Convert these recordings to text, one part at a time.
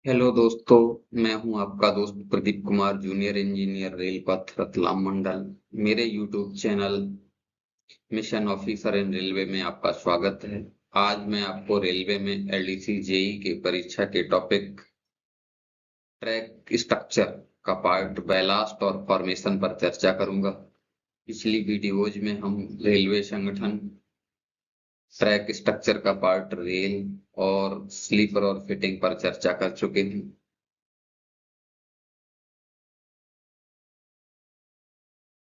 Hello दोस्तों। मैं हूं आपका दोस्त Pradeep Kumar, junior engineer rail पथ रतलाम मंडल। मेरे YouTube channel mission officer in railway में आपका स्वागत है। आज मैं आपको रेलवे में एलडीसी जेई के परीक्षा के टॉपिक ट्रैक स्ट्रक्चर का पार्ट बैलास्ट और फॉर्मेशन पर चर्चा करूंगा। पिछली वीडियोज में हम रेलवे संगठन, ट्रैक स्ट्रक्चर का पार्ट रेल और स्लीपर और फिटिंग पर चर्चा कर चुके हैं।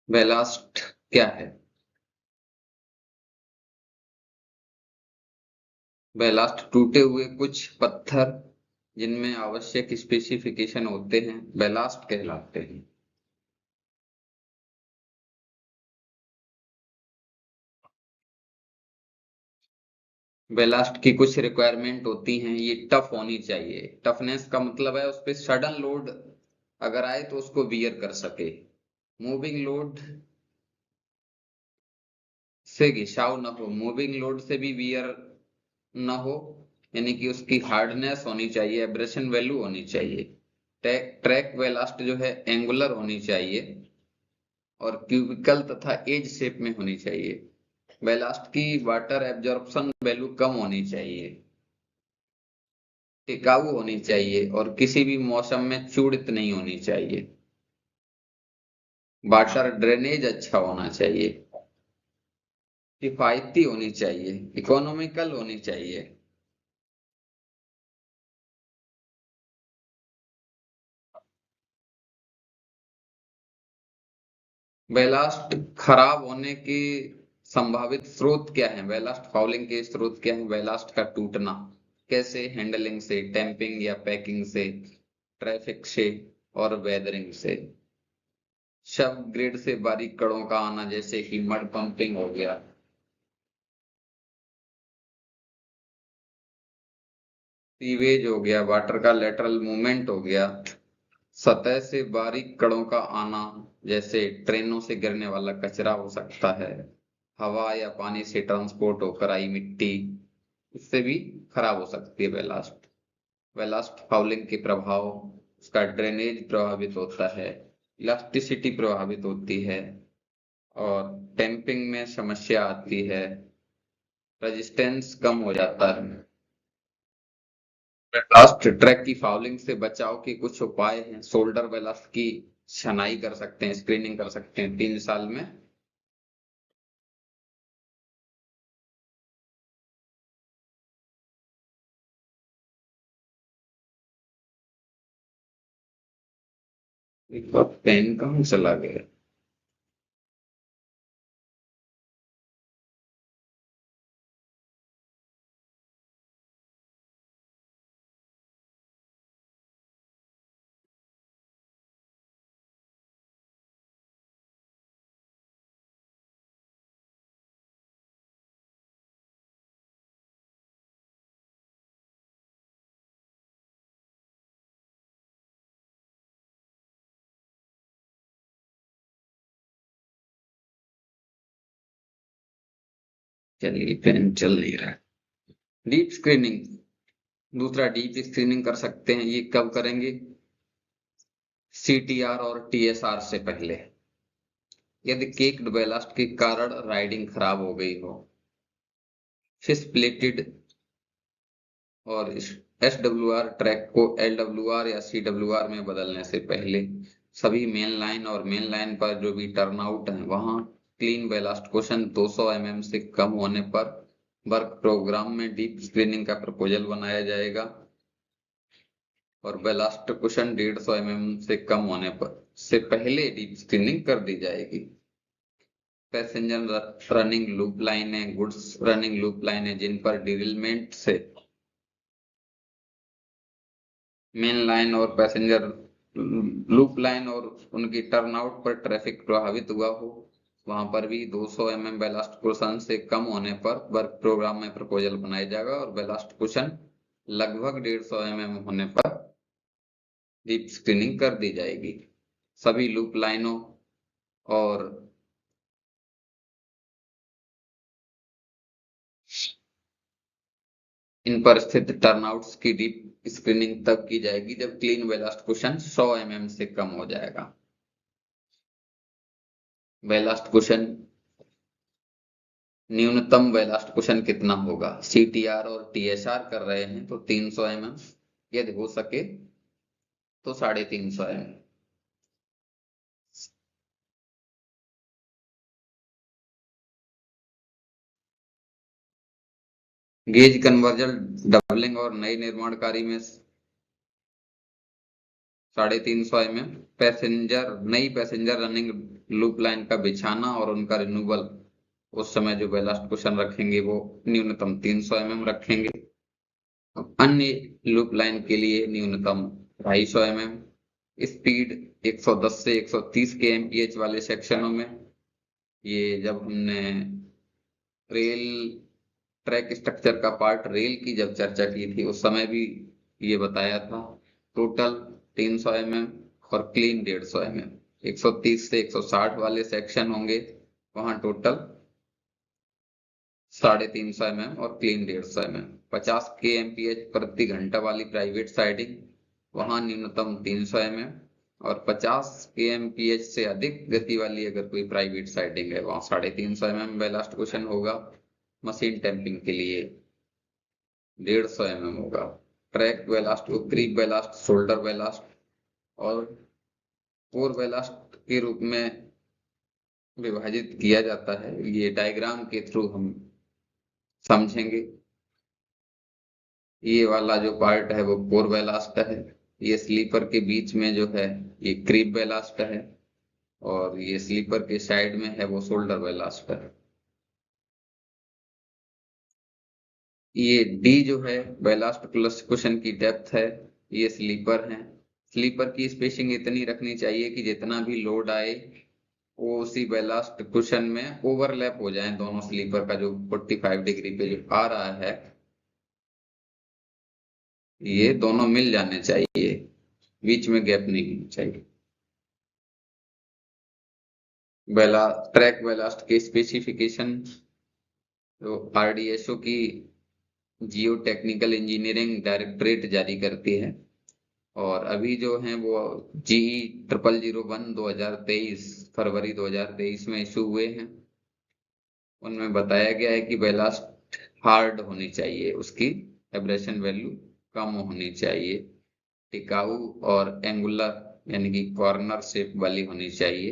बैलास्ट क्या है? बैलास्ट टूटे हुए कुछ पत्थर जिनमें आवश्यक स्पेसिफिकेशन होते हैं बैलास्ट कहलाते हैं। बैलास्ट की कुछ रिक्वायरमेंट होती हैं। ये टफ होनी चाहिए। टफनेस का मतलब है उस पे सडन लोड अगर आए तो उसको बियर कर सके। मूविंग लोड से घिसाव न हो, मूविंग लोड से भी बियर न हो, यानी कि उसकी हार्डनेस होनी चाहिए, एब्रेशन वैल्यू होनी चाहिए। ट्रैक बैलास्ट जो है एंगुलर होनी चाहिए और क्यूबिकल तथा एज शेप में होनी चाहिए। बैलास्ट की वाटर एब्जॉर्प्शन वैल्यू कम होनी चाहिए, टिकाऊ होनी चाहिए और किसी भी मौसम में चूड़ित नहीं होनी चाहिए। वाटर ड्रेनेज अच्छा होना चाहिए, किफायती होनी चाहिए, इकोनॉमिकल होनी चाहिए। बैलास्ट खराब होने के संभावित स्रोत क्या हैं? बैलास्ट फाउलिंग के स्रोत क्या हैं? बैलास्ट का टूटना कैसे? हैंडलिंग से, टैंपिंग या पैकिंग से, ट्रैफिक से और वेदरिंग से। शव ग्रेड से बारीक कणों का आना जैसे कि मड पंपिंग हो गया, सीवेज हो गया, वाटर का लेटरल मूवमेंट हो गया, सतह से बारीक कणों का आना जैसे ट्रेनों से गिरने वाला कचरा हो सकता है, हवा या पानी से ट्रांसपोर्ट होकर आई मिट्टी, इससे भी खराब हो सकती है बैलास्ट। बैलास्ट फाउलिंग के प्रभाव, उसका ड्रेनेज प्रभावित होता है, इलास्टिसिटी प्रभावित होती है और टेम्पिंग में समस्या आती है, रेजिस्टेंस कम हो जाता है। बैलास्ट ट्रैक की फाउलिंग से बचाव के कुछ उपाय हैं। शोल्डर बैलास्ट की छनाई कर सकते हैं, स्क्रीनिंग कर सकते हैं 3 साल में। एक बार पेन कहाँ चला गया? चलिए, पेन चल नहीं रहा है। डीप स्क्रीनिंग, दूसरा डीप स्क्रीनिंग कर सकते हैं। ये कब करेंगे? सीटीआर और टीएसआर से पहले। यदि केक्ड बैलास्ट के कारण राइडिंग खराब हो गई हो, फिश प्लेटेड और एसडब्ल्यूआर ट्रैक को एलडब्ल्यूआर या सीडब्ल्यूआर में बदलने से पहले, सभी मेन लाइन और मेन लाइन पर जो भी टर्नआउट है वहां क्लीन बैलास्ट क्वेश्चन 200 mm से कम होने पर वर्क प्रोग्राम में डीप स्क्रीनिंग का प्रपोजल बनाया जाएगा और बैलास्ट क्वेश्चन 150 mm से कम होने पर से पहले डीप स्क्रीनिंग कर दी जाएगी। पैसेंजर रनिंग लूप लाइन है, गुड्स रनिंग लूप लाइन है जिन पर डिरिलमेंट से मेन लाइन और पैसेंजर लूप लाइन और उनकी टर्नआउट पर ट्रैफिक प्रभावित हुआ हो, वहां पर भी 200 mm बैलास्ट क्वेश्चन से कम होने पर वर्क प्रोग्राम में प्रपोजल बनाया जाएगा और बैलास्ट क्वेश्चन लगभग 150 mm होने पर डीप स्क्रीनिंग कर दी जाएगी। सभी लूप लाइनों और इन पर स्थित टर्नआउट्स की डीप स्क्रीनिंग तब की जाएगी जब क्लीन बेलास्ट कुशन 100 mm से कम हो जाएगा। बेलास्ट कुशन, न्यूनतम बेलास्ट कुशन कितना होगा? CTR और TSR कर रहे हैं तो 300 mm, यदि हो सके तो 350 mm। गेज कन्वर्जन डबलिंग और नई निर्माण कार्य में 350 mm। नई पैसेंजर रनिंग लूप लाइन का बिछाना और उनका रिन्यूअल, उस समय जो बेलास्ट कुशन रखेंगे वो न्यूनतम 300 mm रखेंगे। अन्य लूप लाइन के लिए न्यूनतम 250 mm। स्पीड 110 से 130 kmph वाले सेक्शनों में, ये जब हमने रेल ट्रैक स्ट्रक्चर का पार्ट रेल की जब चर्चा की थी उस समय भी ये बताया था। टोटल 300 mm और क्लीन 150 mm। 130 से 160 वाले सेक्शन होंगे, वहां टोटल 350 mm और क्लीन 150 mm। 50 kmph प्रति घंटा वाली प्राइवेट साइडिंग, वहां न्यूनतम 300 mm और 50 kmph से अधिक गति वाली अगर कोई प्राइवेट साइडिंग है वहां 350 mm बेलास्ट कुशन होगा। मशीन टैंपिंग के लिए 150 mm होगा। ट्रैक बेलास्ट को क्रीप बेलास्ट, शोल्डर बेलास्ट और कोर बेलास्ट के रूप में विभाजित किया जाता है। ये डायग्राम के थ्रू हम समझेंगे। ये वाला जो पार्ट है वो कोर बेलास्ट है, ये स्लीपर के बीच में जो है ये क्रीप बेलास्ट है और ये स्लीपर के साइड में है वो शोल्डर बेलास्ट है। ये डी जो है बेलास्ट प्लस कुशन की डेप्थ है, ये स्लीपर है। स्लीपर की स्पेसिंग इतनी रखनी चाहिए कि जितना भी लोड आए वो उसी बेलास्ट कुशन में ओवरलैप हो जाए। दोनों स्लीपर का जो 45 डिग्री पे जो आ रहा है ये दोनों मिल जाने चाहिए, बीच में गैप नहीं होनी चाहिए। ट्रैक बेलास्ट के स्पेसिफिकेशन जो RDSO की जियो टेक्निकल इंजीनियरिंग डायरेक्टरेट जारी करती है और अभी जो है वो GE 0001 2023 फरवरी 2023 में इशू हुए हैं। उनमें बताया गया है कि बेलास्ट हार्ड होनी चाहिए, उसकी एब्रेशन वैल्यू कम होनी चाहिए, टिकाऊ और एंगुलर यानी कि कॉर्नर शेप वाली होनी चाहिए।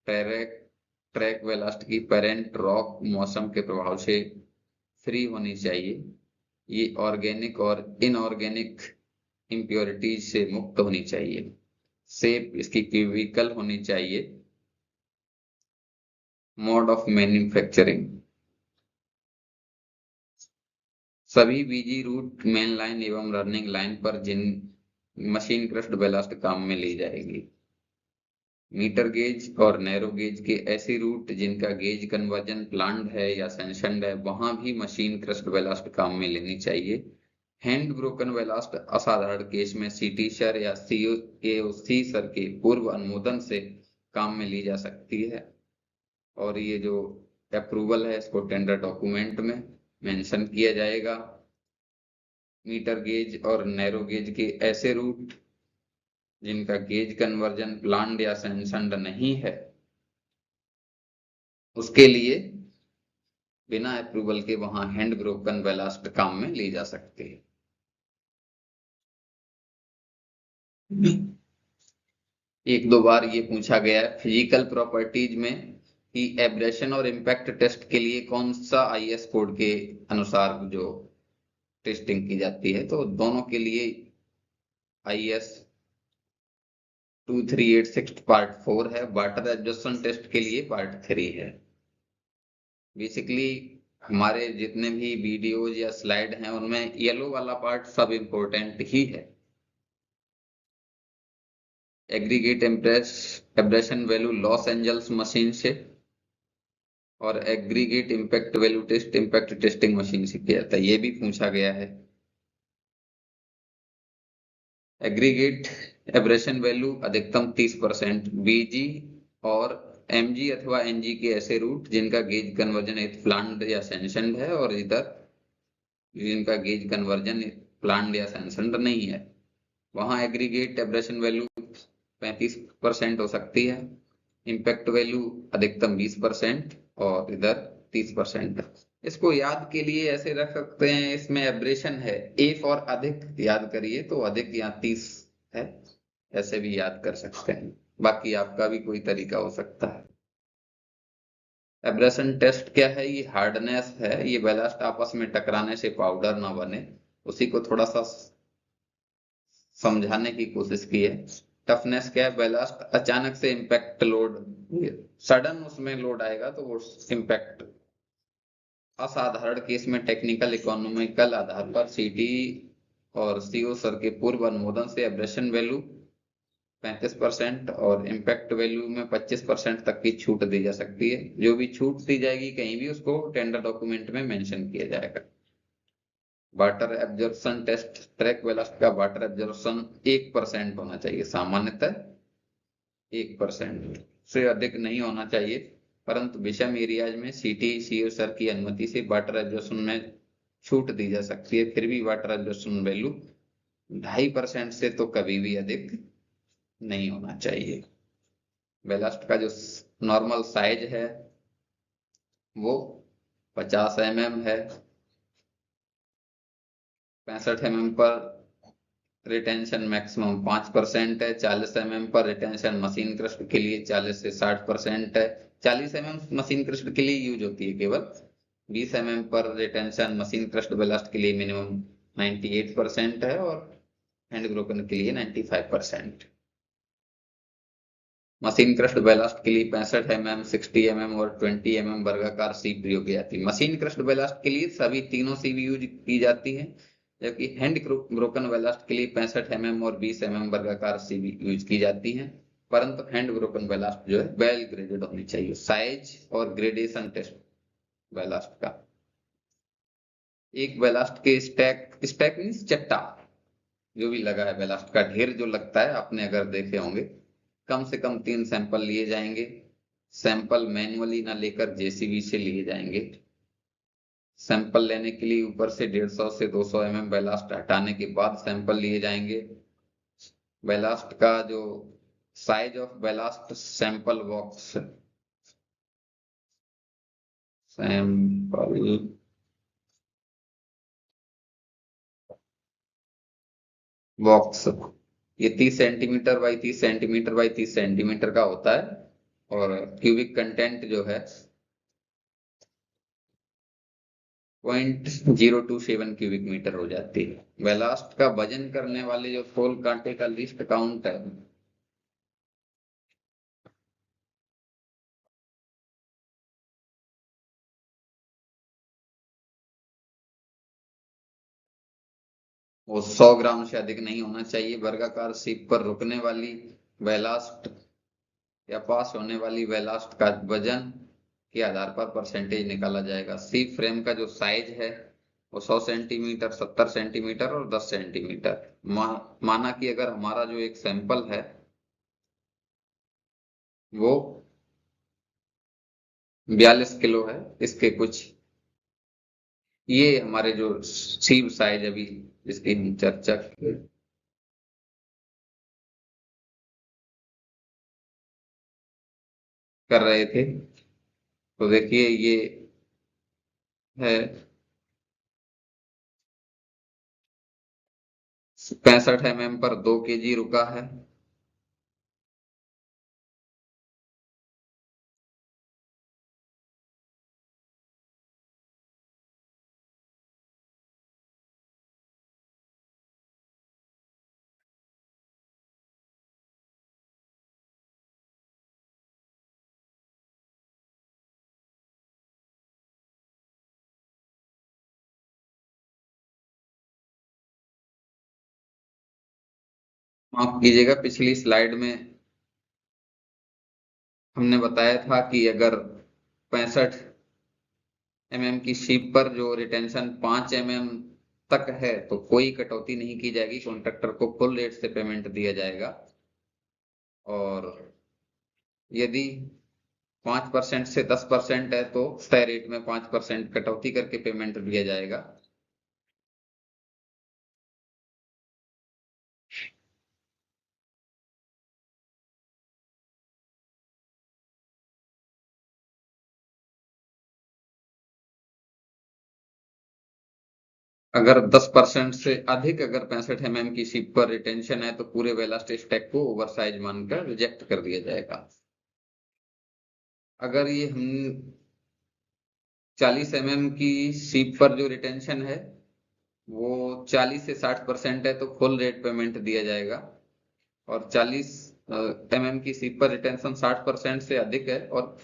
ट्रैक बेलास्ट की पेरेंट रॉक मौसम के प्रभाव से फ्री होनी चाहिए। ये ऑर्गेनिक और इनऑर्गेनिक इम्प्योरिटीज से मुक्त होनी चाहिए। शेप इसकी क्यूबिकल होनी चाहिए। मोड ऑफ मैन्युफैक्चरिंग, सभी बीजी रूट मेन लाइन एवं रनिंग लाइन पर जिन मशीन क्रश्ड बेलास्ट काम में ली जाएगी। मीटर गेज और नैरो गेज के ऐसे रूट जिनका गेज कन्वर्जन प्लान्ड है या सैंक्शनड है वहां भी मशीन क्रश्ड बेलास्ट काम में लेनी चाहिए। हैंड ब्रोकन बेलास्ट असाधारण केस में CT सर या COC सर के पूर्व अनुमोदन से काम में ली जा सकती है और ये जो अप्रूवल है इसको टेंडर डॉक्यूमेंट में मेंशन किया जाएगा। मीटर गेज और नैरो गेज के ऐसे रूट जिनका गेज कन्वर्जन प्लान्ड या सैंक्शनड नहीं है उसके लिए बिना अप्रूवल के वहां हैंड ब्रोकन बेलास्ट काम में ली जा सकती है। एक दो बार ये पूछा गया है फिजिकल प्रॉपर्टीज में कि एब्रेशन और इम्पैक्ट टेस्ट के लिए कौन सा IS कोड के अनुसार जो टेस्टिंग की जाती है, तो दोनों के लिए IS 2386 पार्ट 4 है। वाटर एब्जॉर्प्शन टेस्ट के लिए पार्ट 3 है। बेसिकली हमारे जितने भी वीडियोज या स्लाइड हैं उनमें येलो वाला पार्ट सब इम्पोर्टेंट ही है। Aggregate abrasion value Los Angeles machine से और aggregate impact value test impact testing machine से किया जाता है, ये भी पूछा गया है। एग्रीगेट एब्रेशन वैल्यू अधिकतम 30%। BG और MG अथवा NG के ऐसे रूट जिनका गेज कन्वर्जन प्लान्ड या सैंक्शनड है और इधर जिनका गेज कन्वर्जन प्लान्ड या सैंक्शन्ड नहीं है, वहां एग्रीगेट एब्रेशन वैल्यू 35% हो सकती है, इम्पैक्ट वैल्यू अधिकतम 20% और इधर 30%। इसको याद के लिए ऐसे रख सकते हैं, इसमें एब्रेशन है 1 और अधिक याद करिए तो अधिक यहाँ 30 है, ऐसे भी याद कर सकते हैं। बाकी आपका भी कोई तरीका हो सकता है। एब्रेशन टेस्ट क्या है? ये हार्डनेस है, ये बैलास्ट आपस में टकराने से पाउडर ना बने, उसी को थोड़ा सा समझाने की कोशिश की है। टफनेस क्या है? बैलास्ट अचानक से इम्पैक्ट लोड, सडन उसमें लोड आएगा तो वो इम्पैक्ट। असाधारण केस में टेक्निकल इकोनॉमिकल आधार पर सीटी और सीओ सर के पूर्व अनुमोदन से एब्रेशन वैल्यू 35% और इम्पैक्ट वैल्यू में 25% तक की छूट दी जा सकती है। जो भी छूट दी जाएगी कहीं भी उसको टेंडर डॉक्यूमेंट में मेंशन किया जाएगा। Water absorption test, track ballast का वाटर एब्जॉर्प्शन 1% होना चाहिए, सामान्यतः 1% से अधिक नहीं होना चाहिए, परंतु विषम एरियाज में सीटी सीओ सर की अनुमति से वाटर एब्जॉर्प्शन में छूट दी जा सकती है। फिर भी वाटर एब्जॉर्प्शन वैल्यू 2.5% से तो कभी भी अधिक नहीं होना चाहिए। बैलास्ट का जो नॉर्मल साइज है वो 50 mm है, 65 mm पर रिटेंशन मैक्सिमम 5% है, 40 mm पर रिटेंशन मशीन क्रस्ट के लिए 40 से 60% है। 40 mm मशीन क्रस्ट के लिए यूज होती है केवल। 20 mm पर रिटेंशन मशीन क्रस्ट बैलास्ट के लिए मिनिमम 98% है और हैंड ब्रोकन के लिए 95%। मशीन क्रस्ट बैलास्ट के लिए 65 mm, 60 mm और 20 mm वर्गाकार सीप प्रयोग की जाती है। मशीन क्रस्ट बैलास्ट के लिए सभी तीनों सीप यूज की जाती है, जबकि हैंड ब्रोकन बैलास्ट के लिए 65 mm और 20 mm वर्गाकार सीप यूज की जाती है। परंतु हैंड ब्रोकन बैलास्ट जो है वेल ग्रेडेड होनी चाहिए। साइज और ग्रेडेशन टेस्ट बैलास्ट का, एक बैलास्ट के स्टैक मीन्स चट्टा जो भी लगा है, बैलास्ट का ढेर जो लगता है आपने अगर देखे होंगे, कम से कम 3 सैंपल लिए जाएंगे। सैंपल मैन्युअली ना लेकर जेसीबी से लिए जाएंगे। सैंपल लेने के लिए ऊपर से 150 से 200 mm बैलास्ट हटाने के बाद सैंपल लिए जाएंगे। बैलास्ट का जो size of ballast sample box ये 30 centimetre by 30 centimetre by 30 centimetre का होता है और क्यूबिक कंटेंट जो है 0.027 क्यूबिक मीटर हो जाती है। बैलास्ट का वजन करने वाले जो खोल कांटे का लिस्ट काउंट है, वो 100 ग्राम से अधिक नहीं होना चाहिए। वर्गाकार सीप पर रुकने वाली बैलास्ट या पास होने वाली बैलास्ट का वजन के आधार पर परसेंटेज निकाला जाएगा। सीप फ्रेम का जो साइज है वो 100 सेंटीमीटर, 70 सेंटीमीटर और 10 सेंटीमीटर। माना कि अगर हमारा जो एक सैंपल है वो 42 किलो है, इसके कुछ ये हमारे जो सीप साइज अभी जिसकी हम चर्चा कर रहे थे, तो देखिए ये है 65 mm पर 2 kg रुका है। माफ कीजिएगा, पिछली स्लाइड में हमने बताया था कि अगर 65 mm की शीप पर जो रिटेंशन 5 mm तक है तो कोई कटौती नहीं की जाएगी, कॉन्ट्रैक्टर को फुल रेट से पेमेंट दिया जाएगा। और यदि 5% से 10% है तो तय रेट में 5% कटौती करके पेमेंट दिया जाएगा। अगर 10% से अधिक अगर 65 की शीप पर रिटेंशन है तो पूरे बेलास्ट स्टैक को ओवरसाइज मानकर रिजेक्ट कर दिया जाएगा। अगर ये हम 40 की शीप पर जो रिटेंशन है वो 40 से 60% है तो फुल रेट पेमेंट दिया जाएगा, और 40 की शीप पर रिटेंशन 60% से अधिक है और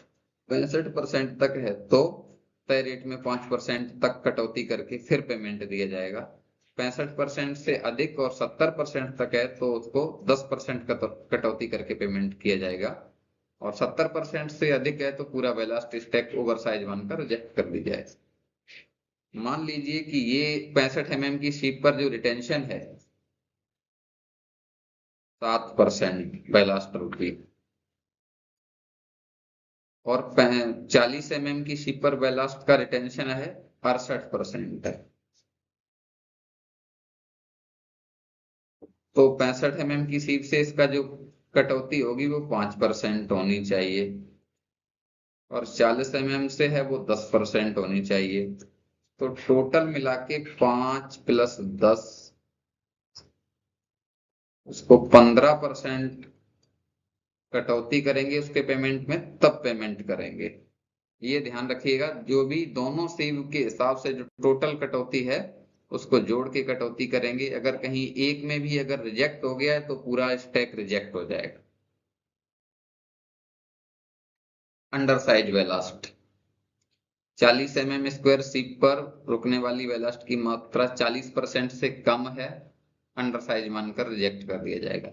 65% तक है तो तय रेट में 5% तक कटौती करके फिर पेमेंट दिया जाएगा। 65% से अधिक और 70% तक है तो उसको 10% कटौती करके पेमेंट किया जाएगा, और 70% से अधिक है तो पूरा बेलास्ट स्टैक ओवरसाइज मानकर रिजेक्ट कर दी जाए। मान लीजिए कि ये 65 की शीप पर जो रिटेंशन है 7% बेलास्ट रुपी, और 40 की शीप पर बेलास्ट का रिटेंशन है 68% है, तो 65 की शीप से इसका जो कटौती होगी वो 5% होनी चाहिए, और 40 से है वो 10% होनी चाहिए। तो टोटल मिला के 5 + 10, उसको 15% कटौती करेंगे उसके पेमेंट में, तब पेमेंट करेंगे। ये ध्यान रखिएगा, जो भी दोनों सेव के हिसाब से जो टोटल कटौती है उसको जोड़ के कटौती करेंगे। अगर कहीं एक में भी अगर रिजेक्ट हो गया है तो पूरा स्टैक रिजेक्ट हो जाएगा। Under size ballast 40 square sheep पर रुकने वाली बेलास्ट की मात्रा 40% से कम है, अंडर साइज मानकर रिजेक्ट कर दिया जाएगा।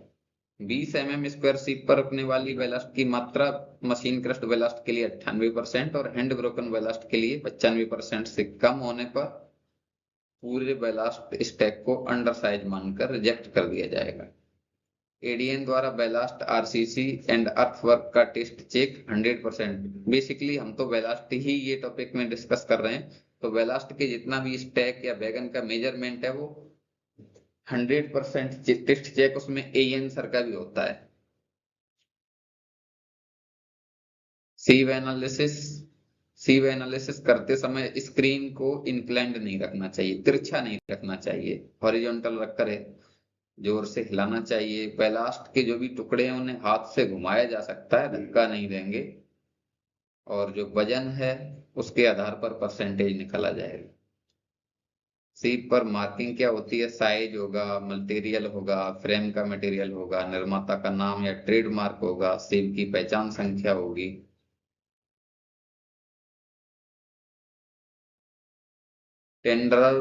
20 स्क्वायर शीप पर रुकने वाली बेलास्ट की मात्रा मशीन क्रस्ट बेलास्ट के लिए 98% और हैंड ब्रोकन बेलास्ट के लिए 95% से कम होने पर पूरे बेलास्ट स्टैक को अंडर साइज मानकर रिजेक्ट कर दिया जाएगा। एडीएन द्वारा बेलास्ट आरसीसी एंड अर्थवर्क का टेस्ट चेक 100%। बेसिकली हम तो बेलास्ट ही ये टॉपिक में डिस्कस कर रहे हैं, तो बेलास्ट के जितना भी स्टैक या वैगन का मेजरमेंट है वो 100% टेस्ट चेक उसमें एएन सर का भी होता है। सीव एनालिसिस करते समय स्क्रीन को इंक्लाइंड नहीं रखना चाहिए, तिरछा नहीं रखना चाहिए, हॉरिजॉन्टल रखकर जोर से हिलाना चाहिए। बेलास्ट के जो भी टुकड़े हैं उन्हें हाथ से घुमाया जा सकता है, धक्का नहीं देंगे, और जो वजन है उसके आधार पर परसेंटेज निकाला जाएगा। सीप पर मार्किंग क्या होती है? साइज होगा, मटेरियल होगा, फ्रेम का मटेरियल होगा, निर्माता का नाम या ट्रेडमार्क होगा, सीप की पहचान संख्या होगी। टेंडर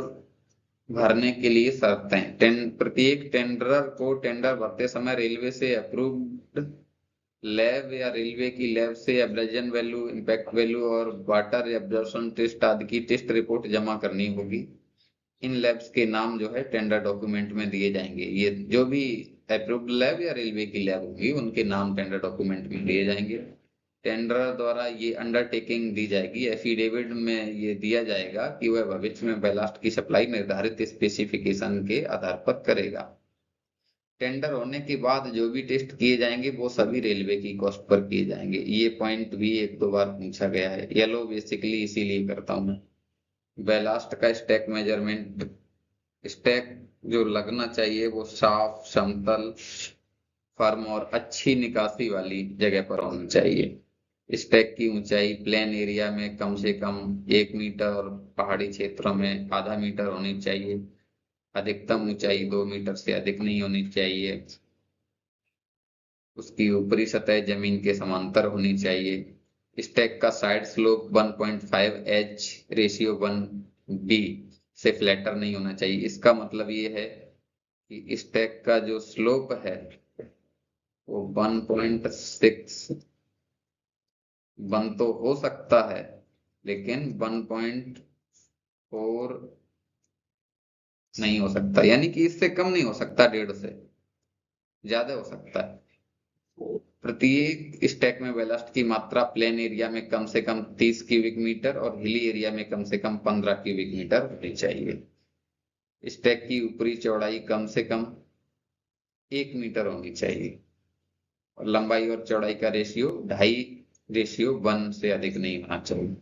भरने के लिए शर्तें। प्रत्येक टेंडरर को टेंडर भरते समय रेलवे से अप्रूव्ड लैब या रेलवे की लैब से एब्रेजन वैल्यू, इम्पैक्ट वैल्यू और वाटर एब्जॉर्प्शन टेस्ट आदि की टेस्ट रिपोर्ट जमा करनी होगी। इन लैब्स के नाम जो है टेंडर डॉक्यूमेंट में दिए जाएंगे। ये जो भी अप्रूव्ड लैब या रेलवे की लैब होगी उनके नाम टेंडर डॉक्यूमेंट में दिए जाएंगे। टेंडर द्वारा ये अंडरटेकिंग दी जाएगी, एफिडेविट में ये दिया जाएगा कि वह भविष्य में बेलास्ट की सप्लाई निर्धारित स्पेसिफिकेशन के आधार पर करेगा। टेंडर होने के बाद जो भी टेस्ट किए जाएंगे वो सभी रेलवे की कॉस्ट पर किए जाएंगे। ये पॉइंट भी 1-2 बार पूछा गया है। येलो बेसिकली इसीलिए करता हूं मैं। बेलास्ट का स्टैक मेजरमेंट, स्टैक जो लगना चाहिए वो साफ, समतल, फर्म और अच्छी निकासी वाली जगह पर होना चाहिए। स्टैक की ऊंचाई प्लेन एरिया में कम से कम 1 मीटर और पहाड़ी क्षेत्रों में आधा मीटर होनी चाहिए। अधिकतम ऊंचाई 2 मीटर से अधिक नहीं होनी चाहिए। उसकी ऊपरी सतह जमीन के समांतर होनी चाहिए। स्टैक का साइड स्लोप 1.5 रेशियो 1b से फ्लैटर नहीं होना चाहिए। इसका मतलब ये है कि स्टैक का जो स्लोप है वो 1.6 बन तो हो सकता है, लेकिन 1.4 नहीं हो सकता, यानी कि इससे कम नहीं हो सकता, 1.5 से ज्यादा हो सकता है। प्रत्येक स्टैक में बेलास्ट की मात्रा प्लेन एरिया में कम से कम 30 क्यूबिक मीटर और हिली एरिया में कम से कम 15 क्यूबिक मीटर होनी चाहिए। स्टैक की ऊपरी चौड़ाई कम से कम 1 मीटर होनी चाहिए और लंबाई और चौड़ाई का रेशियो 2.5:1 से अधिक नहीं होना चाहिए।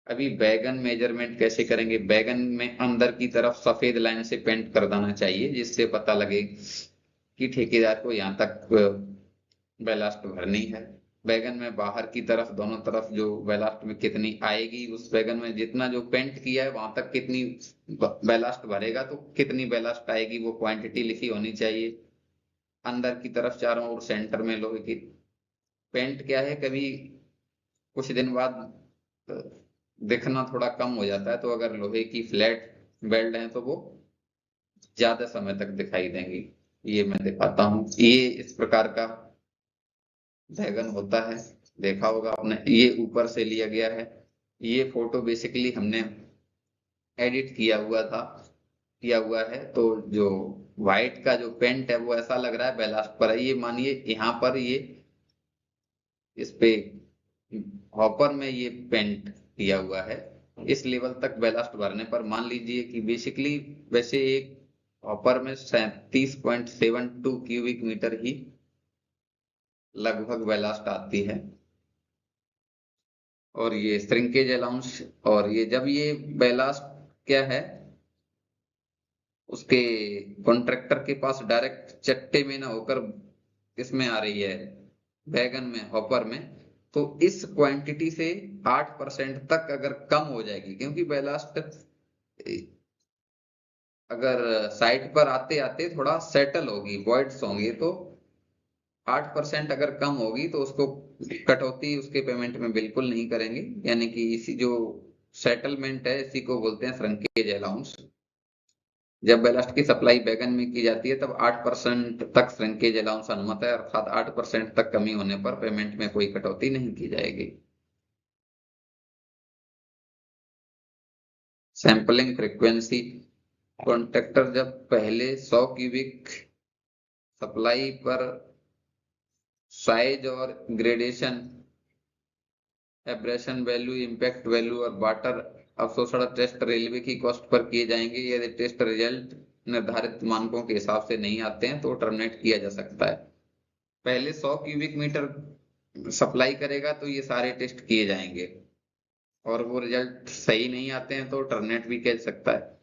अभी बैगन मेजरमेंट कैसे करेंगे? बैगन में अंदर की तरफ सफेद लाइन से पेंट कर देना चाहिए, जिससे पता लगे कि ठेकेदार को यहाँ तक बैलास्ट भरनी है। बैगन में बाहर की तरफ दोनों तरफ जो बैलास्ट में कितनी आएगी, उस बैगन में जितना जो पेंट किया है वहां तक कितनी बैलास्ट भरेगा, तो कितनी बैलास्ट आएगी वो क्वांटिटी लिखी होनी चाहिए। अंदर की तरफ चारों ओर सेंटर में लोहे की पेंट क्या है, कभी कुछ दिन बाद दिखना थोड़ा कम हो जाता है, तो अगर लोहे की फ्लैट वेल्ड है तो वो ज्यादा समय तक दिखाई देंगी। ये मैं दिखाता हूँ, ये इस प्रकार का बैगन होता है, देखा होगा आपने। ये ऊपर से लिया गया है, ये फोटो बेसिकली हमने एडिट किया हुआ है। तो जो व्हाइट का जो पेंट है वो ऐसा लग रहा है बैलास्ट पर है। ये मानिए यहाँ पर ये इस पे हॉपर में ये पेंट किया हुआ है, इस लेवल तक बैलास्ट भरने पर मान लीजिए कि बेसिकली वैसे एक हॉपर में 37.72 क्यूबिक मीटर ही लगभग बैलास्ट आती है। और ये श्रिंकेज अलाउंस, और ये जब ये बैलास्ट क्या है उसके कॉन्ट्रैक्टर के पास डायरेक्ट चट्टे में ना होकर इसमें आ रही है बैगन में, हॉपर में, तो इस क्वांटिटी से 8% तक अगर कम हो जाएगी, क्योंकि बैलास्ट अगर साइट पर आते आते थोड़ा सेटल होगी, वॉइड्स होंगे, तो 8% अगर कम होगी तो उसको कटौती उसके पेमेंट में बिल्कुल नहीं करेंगे। यानी कि इसी जो सेटलमेंट है इसी को बोलते हैं श्रिंकेज अलाउंस। जब बैलास्ट की सप्लाई बैगन में की जाती है तब 8% तक श्रिंकेज अलाउंस अनुमत है, अर्थात 8% तक कमी होने पर पेमेंट में कोई कटौती नहीं की जाएगी। सैंपलिंग फ्रीक्वेंसी, कॉन्ट्रैक्टर जब पहले 100 क्यूबिक सप्लाई पर साइज और gradation, abrasion value, impact value और वाटर अवशोषण टेस्ट रेलवे की कॉस्ट पर किए जाएंगे। यदि टेस्ट रिजल्ट निर्धारित मानकों के हिसाब से नहीं आते हैं तो टर्मिनेट किया जा सकता है। पहले 100 क्यूबिक मीटर सप्लाई करेगा तो ये सारे टेस्ट किए जाएंगे, और वो रिजल्ट सही नहीं आते हैं तो टर्मिनेट भी किया जा सकता है।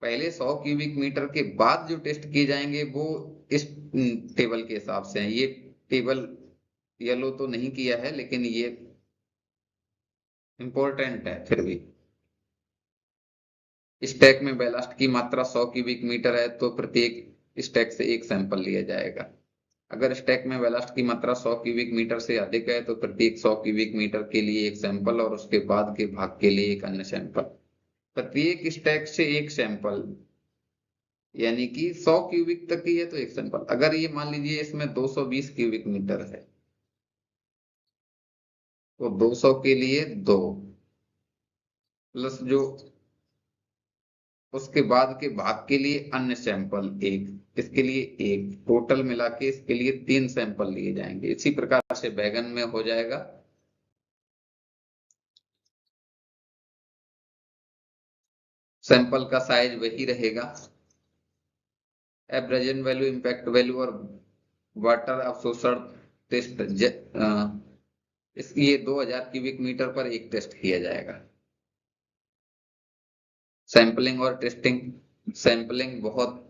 पहले 100 क्यूबिक मीटर के बाद जो टेस्ट किए जाएंगे वो इस टेबल के हिसाब से हैं। ये टेबल येलो तो नहीं किया है लेकिन ये इंपॉर्टेंट है फिर भी। स्टैक में बैलास्ट की मात्रा 100 क्यूबिक मीटर है तो प्रत्येक स्टैक से एक सैंपल लिया जाएगा। अगर स्टैक में बैलास्ट की मात्रा 100 क्यूबिक मीटर से अधिक है तो प्रत्येक 100 क्यूबिक मीटर के लिए एक सैंपल और उसके बाद के भाग के लिए एक अन्य सैंपल। प्रत्येक स्टैक से एक सैंपल, यानी कि 100 क्यूबिक तक ही है तो एक सैंपल। अगर ये मान लीजिए इसमें 220 क्यूबिक मीटर है तो 200 के लिए 2 प्लस जो उसके बाद के भाग के लिए अन्य सैंपल एक, इसके लिए एक, टोटल मिला के इसके लिए 3 सैंपल लिए जाएंगे। इसी प्रकार से बैगन में हो जाएगा। सैंपल का साइज वही रहेगा। एब्रेजन वैल्यू, इम्पैक्ट वैल्यू और वाटर अवशोषण टेस्ट इसलिए 2000 क्यूबिक मीटर पर एक टेस्ट किया जाएगा। सैंपलिंग और टेस्टिंग, सैंपलिंग बहुत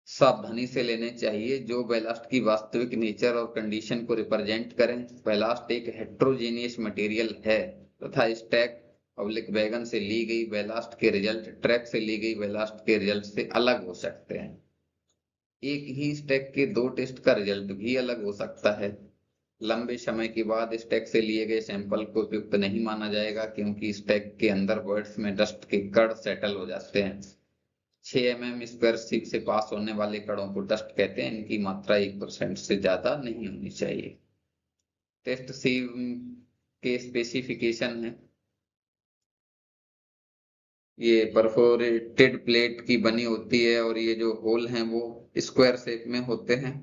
सावधानी से लेने चाहिए जो बैलास्ट की वास्तविक नेचर और कंडीशन को रिप्रेजेंट करें। बैलास्ट एक हेट्रोजेनियस मटेरियल है तथा स्टैक पब्लिक बैगन से ली गई बैलास्ट के रिजल्ट ट्रैक से ली गई बैलास्ट के रिजल्ट से अलग हो सकते हैं। एक ही स्टैक के 2 टेस्ट का रिजल्ट भी अलग हो सकता है। लंबे समय के बाद स्टैक से लिए गए सैंपल को उपयुक्त नहीं माना जाएगा क्योंकि स्टैक के अंदर बर्ड्स में डस्ट के कण सेटल हो जाते हैं। 6 mm स्क्वायर सीप से पास होने वाले कणों को डस्ट कहते हैं। इनकी मात्रा 1% से ज्यादा नहीं होनी चाहिए। टेस्ट सीव के स्पेसिफिकेशन है, ये परफोरेटेड प्लेट की बनी होती है और ये जो होल हैं वो स्क्वायर शेप में होते हैं,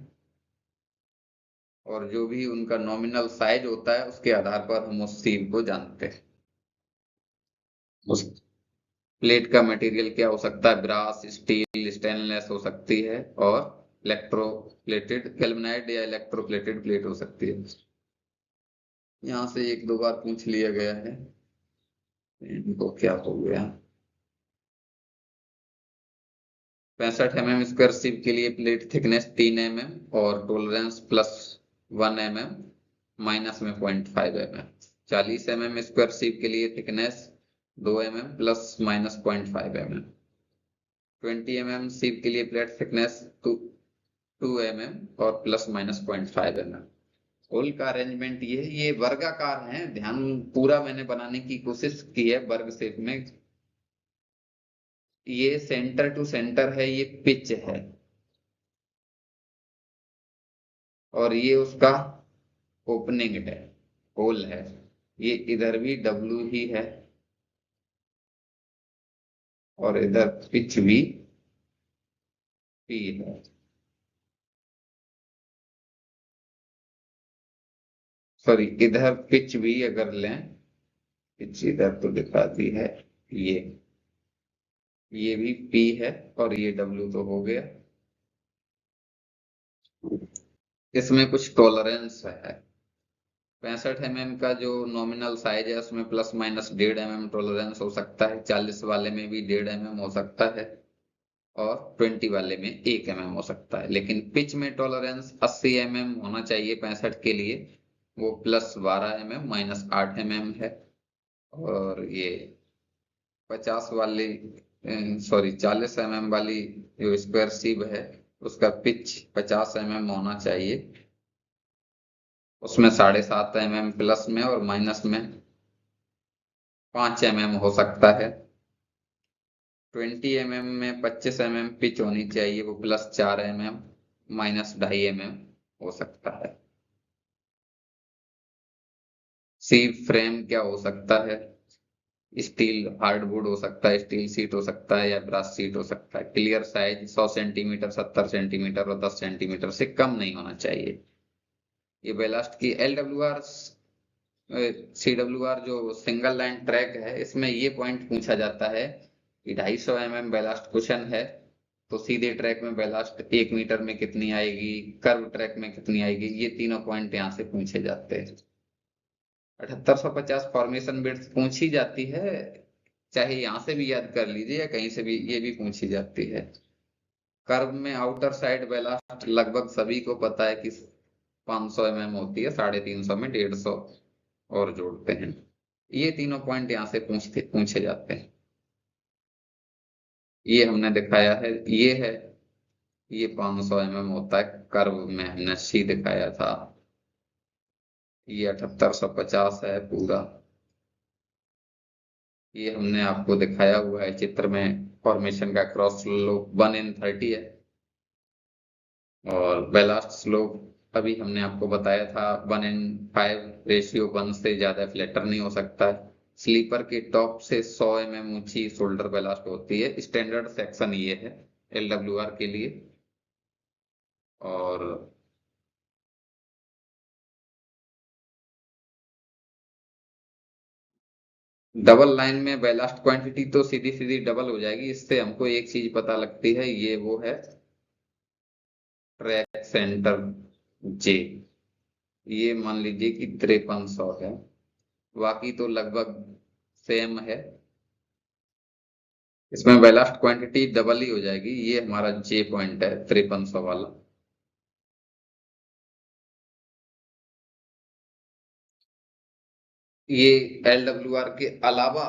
और जो भी उनका नॉमिनल साइज होता है उसके आधार पर हम उस सीव को जानते हैं। उस प्लेट का मटेरियल क्या हो सकता है? ब्रास, स्टील, स्टेनलेस हो सकती है, और इलेक्ट्रोप्लेटेड गैल्वेनाइज्ड या इलेक्ट्रोप्लेटेड प्लेट हो सकती है। यहाँ से एक दो बार पूछ लिया गया है, इनको क्या हो गया। 65 mm सिप के लिए प्लेट थिकनेस 3 mm और टॉलरेंस +1 mm, माइनस में 0.5 mm। 40 mm सिप के लिए थिकनेस 2 mm ±0.5 mm। 20 mm सिप के लिए प्लेट थिकनेस 2 mm और ±0.5 mm। होल का अरेंजमेंट ये वर्गाकार है, ध्यान पूरा मैंने बनाने की कोशिश की है वर्ग शेप में। ये सेंटर टू सेंटर है, ये पिच है, और ये उसका ओपनिंग है, होल है। ये इधर भी डब्ल्यू ही है और इधर पिच भी पी है। सॉरी, इधर पिच भी अगर लें, पिच इधर तो दिखाती है, ये भी पी है और ये डब्ल्यू तो हो गया। इसमें कुछ टॉलरेंस है। 65 mm का जो नॉमिनल साइज है उसमें ±1.5 mm टॉलरेंस हो सकता है, 40 वाले में भी 1.5 mm हो सकता है, और 20 वाले में 1 mm हो सकता है। लेकिन पिच में टॉलरेंस 80 mm होना चाहिए 65 के लिए, वो +12 mm -8 mm है। और ये 50 वाली, सॉरी 40 mm वाली जो स्क्वायर सिब है उसका पिच 50 mm होना चाहिए, उसमें 7.5 mm प्लस में और माइनस में 5 mm हो सकता है। 20 mm में 25 mm पिच होनी चाहिए, वो +4 mm -2.5 mm हो सकता है। सी फ्रेम क्या हो सकता है? स्टील हार्डवुड हो सकता है, स्टील सीट हो सकता है, या ब्रास सीट हो सकता है। क्लियर साइज 100 सेंटीमीटर, 70 सेंटीमीटर और 10 सेंटीमीटर से कम नहीं होना चाहिए। ये बेलास्ट की LWR CWR जो सिंगल लाइन ट्रैक है, इसमें ये पॉइंट पूछा जाता है कि 250 mm बेलास्ट कुशन है तो सीधे ट्रैक में बेलास्ट 1 मीटर में कितनी आएगी, कर्व ट्रैक में कितनी आएगी, ये तीनों पॉइंट यहाँ से पूछे जाते हैं। 7850 फॉर्मेशन विड्थ पूछी जाती है, चाहे यहाँ से भी याद कर लीजिए या कहीं से भी, ये भी पूछी जाती है। कर्व में आउटर साइड बेलास्ट लगभग सभी को पता है कि 500 mm होती है, 350 में 150 और जोड़ते हैं। ये तीनों पॉइंट यहाँ से पूछे जाते हैं। ये हमने दिखाया है, ये है, ये 500 mm होता है, कर्व में हमने सी दिखाया था। ये 7850 है पूरा, ये हमने आपको दिखाया हुआ है चित्र में। फॉर्मेशन का क्रॉस स्लोप 1/30 है, और बेलास्ट स्लोप अभी हमने आपको बताया था 1/5 रेशियो 1 से ज्यादा फ्लैटर नहीं हो सकता है। स्लीपर के टॉप से 100 mm ऊंची शोल्डर बेलास्ट होती है, स्टैंडर्ड सेक्शन ये है LWR के लिए। और डबल लाइन में बेलास्ट क्वांटिटी तो सीधी सीधी डबल हो जाएगी, इससे हमको एक चीज पता लगती है, ये वो है ट्रैक सेंटर जे। ये मान लीजिए कि 5300 है, बाकी तो लगभग सेम है। इसमें बेलास्ट क्वांटिटी डबल ही हो जाएगी, ये हमारा जे पॉइंट है 5300 वाला। ये LWR के अलावा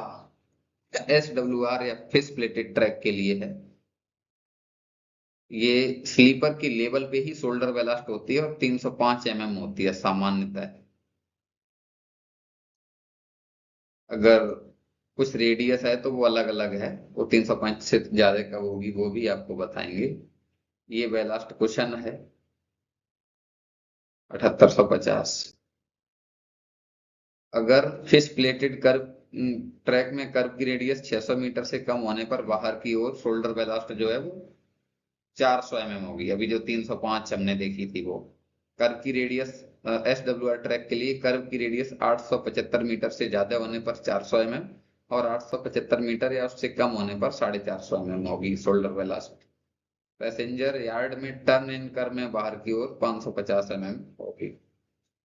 SWR या फिश प्लेटेड ट्रैक के लिए है। ये स्लीपर की लेवल पे ही शोल्डर बेलास्ट होती है और 305 mm होती है सामान्यतः। अगर कुछ रेडियस है तो वो अलग अलग है, वो 305 से ज्यादा का होगी, वो भी आपको बताएंगे। ये बेलास्ट कुशन है 7850। अगर फिश प्लेटेड कर्व ट्रैक में कर्व की रेडियस 600 मीटर से कम होने पर बाहर की ओर शोल्डर बेलास्ट जो है वो 400 mm होगी। अभी जो 305 हमने देखी थी वो कर्व की रेडियस, SWR ट्रैक के लिए कर्व की रेडियस 875 मीटर से ज्यादा होने पर 400 mm और 875 मीटर या उससे कम होने पर 450 mm होगी शोल्डर बेलास्ट। पैसेंजर यार्ड में टर्न इन कर्व में बाहर की ओर 550 mm होगी।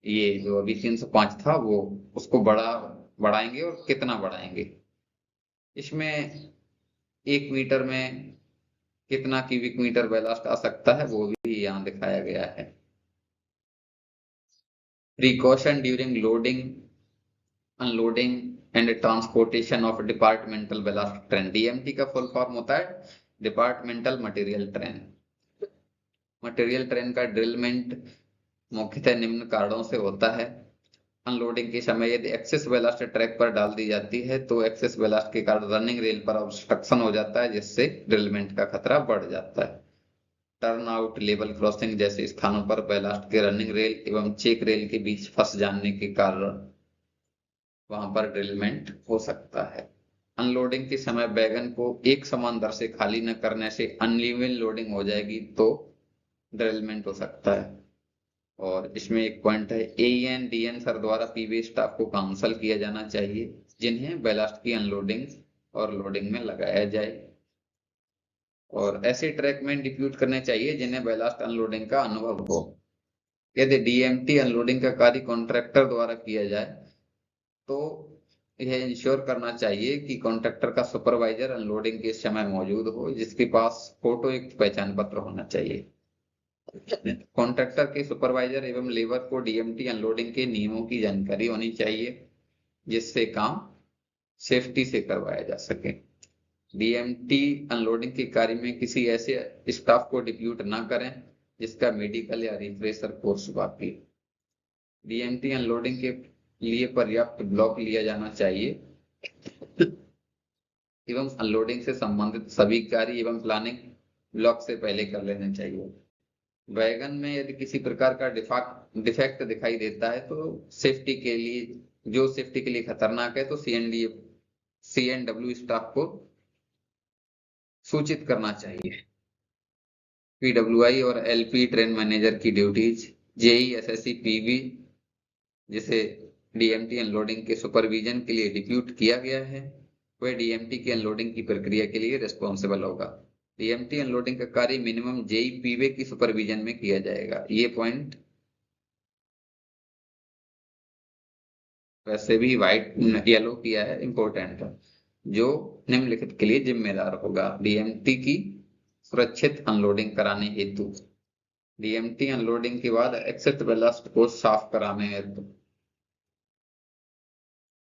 ये जो अभी 305 था वो उसको बढ़ाएंगे और कितना बढ़ाएंगे। इसमें 1 मीटर में कितना क्यूबिक मीटर बैलास्ट आ सकता है वो भी यहाँ दिखाया गया है। Precaution during loading, unloading and transportation of departmental ballast train. DMT का फुल फॉर्म होता है departmental material train. Material train का ड्रिलमेंट मुख्यतः निम्न कारणों से होता है। अनलोडिंग के समय यदि एक्सेस बैलास्ट ट्रैक पर डाल दी जाती है तो एक्सेस बैलास्ट के कारण रनिंग रेल पर ऑब्स्ट्रक्शन हो जाता है, जिससे ड्रिलमेंट का खतरा बढ़ जाता है। टर्न आउट, लेवल क्रॉसिंग जैसे स्थानों पर बैलास्ट के रनिंग रेल एवं चेक रेल के बीच फंस जाने के कारण वहां पर ड्रिलमेंट हो सकता है। अनलोडिंग के समय वैगन को एक समान दर से खाली न करने से अनइवन लोडिंग हो जाएगी तो ड्रिलमेंट हो सकता है। और इसमें एक पॉइंट है, एएन डीएन सर द्वारा पीवी स्टाफ को काउंसल किया जाना चाहिए जिन्हें बैलास्ट की अनलोडिंग और लोडिंग में लगाया जाए। और ऐसे ट्रैक में डिप्यूट करने चाहिए जिन्हें बैलास्ट अनलोडिंग का अनुभव हो। यदि डीएमटी अनलोडिंग का कार्य कॉन्ट्रैक्टर द्वारा किया जाए तो यह इंश्योर करना चाहिए कि कॉन्ट्रैक्टर का सुपरवाइजर अनलोडिंग के समय मौजूद हो, जिसके पास फोटो युक्त पहचान पत्र होना चाहिए। कॉन्ट्रैक्टर के सुपरवाइजर एवं लेबर को डीएमटी अनलोडिंग के नियमों की जानकारी होनी चाहिए, जिससे काम सेफ्टी से करवाया जा सके। डीएमटी अनलोडिंग के कार्य में किसी ऐसे स्टाफ को डिप्यूट ना करें जिसका मेडिकल या रिफ्रेशर कोर्स बाकी। डीएमटी अनलोडिंग के लिए पर्याप्त ब्लॉक लिया जाना चाहिए एवं अनलोडिंग से संबंधित सभी कार्य एवं प्लानिंग ब्लॉक से पहले कर लेने चाहिए। वैगन में यदि किसी प्रकार का डिफेक्ट दिखाई देता है तो सेफ्टी के लिए खतरनाक है तो सीएनडब्ल्यू स्टाफ को सूचित करना चाहिए। पीडब्ल्यूआई और एलपी ट्रेन मैनेजर की ड्यूटीज जेई एसएससी पीवी जिसे डीएमटी अनलोडिंग के सुपरविजन के लिए डिप्यूट किया गया है वह डीएमटी की अनलोडिंग की प्रक्रिया के लिए रिस्पॉन्सिबल होगा। डीएमटी अनलोडिंग का कार्य मिनिमम जेई पीवे की सुपरविजन में किया जाएगा। ये पॉइंट वैसे भी व्हाइट येलो किया है, इंपॉर्टेंट है। जो निम्नलिखित के लिए जिम्मेदार होगा डीएमटी की सुरक्षित अनलोडिंग कराने हेतु। डीएमटी अनलोडिंग के बाद एक्सेस बैलास्ट को साफ कराने हेतु,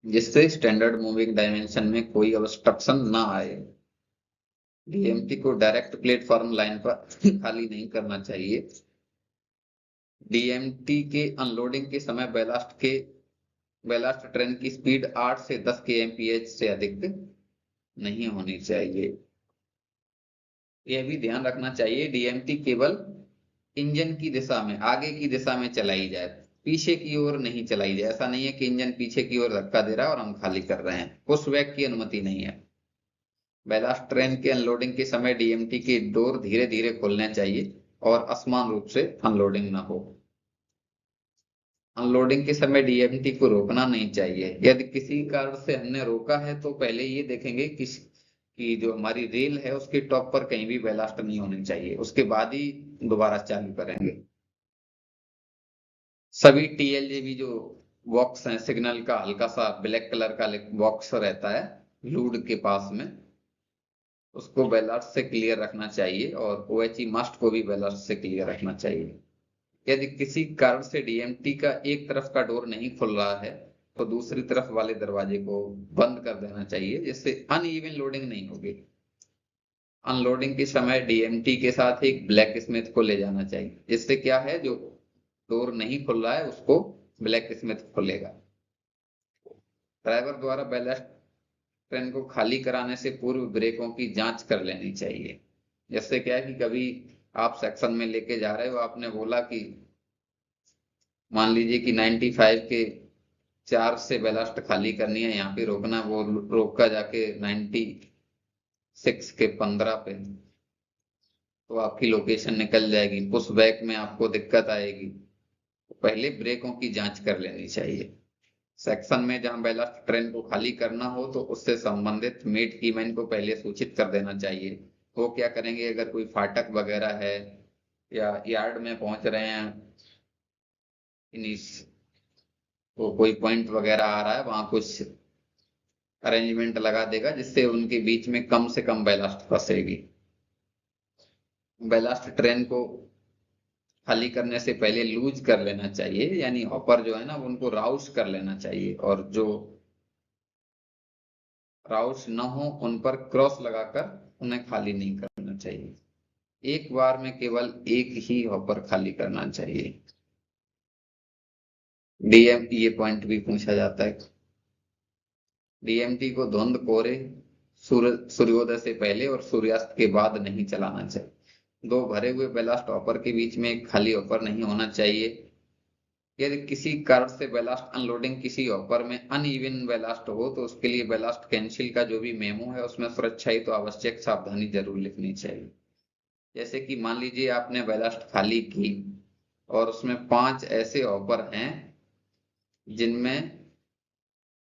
जिससे स्टैंडर्ड मूविंग डायमेंशन में कोई ऑब्स्ट्रक्शन ना आए। डीएमटी को डायरेक्ट प्लेटफॉर्म लाइन पर खाली नहीं करना चाहिए। डीएमटी के अनलोडिंग के समय बैलास्ट ट्रेन की स्पीड 8 से 10 kmph से अधिक नहीं होनी चाहिए। यह भी ध्यान रखना चाहिए डीएमटी केवल इंजन की दिशा में, आगे की दिशा में चलाई जाए, पीछे की ओर नहीं चलाई जाए। ऐसा नहीं है कि इंजन पीछे की ओर धक्का दे रहा है और हम खाली कर रहे हैं, पुश बैक की अनुमति नहीं है। बैलास्ट ट्रेन के अनलोडिंग के समय डीएमटी के डोर धीरे धीरे खोलने चाहिए और असमान रूप से अनलोडिंग न हो। अनलोडिंग के समय डीएमटी को रोकना नहीं चाहिए। यदि किसी कारण से हमने रोका है तो पहले ये देखेंगे कि जो हमारी रेल है उसके टॉप पर कहीं भी बैलास्ट नहीं होनी चाहिए, उसके बाद ही दोबारा चालू करेंगे। सभी टीएलजेबी जो बॉक्स है, सिग्नल का हल्का सा ब्लैक कलर का बॉक्स रहता है लूड के पास में, उसको बैलास्ट से क्लियर रखना चाहिए और ओएचई मास्ट को भी बैलास्ट से क्लियर रखना चाहिए। यदि किसी कारण से डीएमटी का एक तरफ का डोर नहीं खुल रहा है तो दूसरी तरफ वाले दरवाजे को बंद कर देना चाहिए, जिससे अनइवन लोडिंग नहीं होगी। अनलोडिंग के समय डीएमटी के साथ एक ब्लैक स्मिथ को ले जाना चाहिए, जिससे क्या है जो डोर नहीं खुल रहा है उसको ब्लैक स्मिथ खोलेगा। ड्राइवर द्वारा बैलेस्ट ट्रेन को खाली कराने से पूर्व ब्रेकों की जांच कर लेनी चाहिए। जैसे क्या है कि कभी आप सेक्शन में लेके जा रहे हो, आपने बोला कि मान लीजिए कि 95 के 4 से बैलास्ट खाली करनी है, यहाँ पे रोकना, वो रोका जाके 96 के 15 पे, तो आपकी लोकेशन निकल जाएगी, पुश बैक में आपको दिक्कत आएगी। पहले ब्रेकों की जांच कर लेनी चाहिए। सेक्शन में जहां बैलास्ट ट्रेन को खाली करना हो तो उससे संबंधित मेट कीमैन को पहले सूचित कर देना चाहिए। वो क्या करेंगे, अगर कोई फाटक वगैरह है या यार्ड में पहुंच रहे हैं वो कोई पॉइंट वगैरह आ रहा है वहां कुछ अरेंजमेंट लगा देगा जिससे उनके बीच में कम से कम बैलास्ट फंसेगी। बैलास्ट ट्रेन को खाली करने से पहले लूज कर लेना चाहिए, यानी हॉपर जो है ना उनको राउस कर लेना चाहिए, और जो राउस न हो उन पर क्रॉस लगाकर उन्हें खाली नहीं करना चाहिए। एक बार में केवल एक ही हॉपर खाली करना चाहिए। डीएम ये पॉइंट भी पूछा जाता है। डीएमटी को धुंध कोहरे सूर्योदय से पहले और सूर्यास्त के बाद नहीं चलाना चाहिए। दो भरे हुए बैलास्ट हॉपर के बीच में एक खाली हॉपर नहीं होना चाहिए। यदि किसी कारण से बैलास्ट अनलोडिंग किसी हॉपर में अनइवन बैलास्ट हो तो उसके लिए बैलास्ट कैंसिल का जो भी मेमो है उसमें सुरक्षा तो आवश्यक सावधानी जरूर लिखनी चाहिए। जैसे कि मान लीजिए आपने बैलास्ट खाली की और उसमें 5 ऐसे हॉपर हैं जिनमें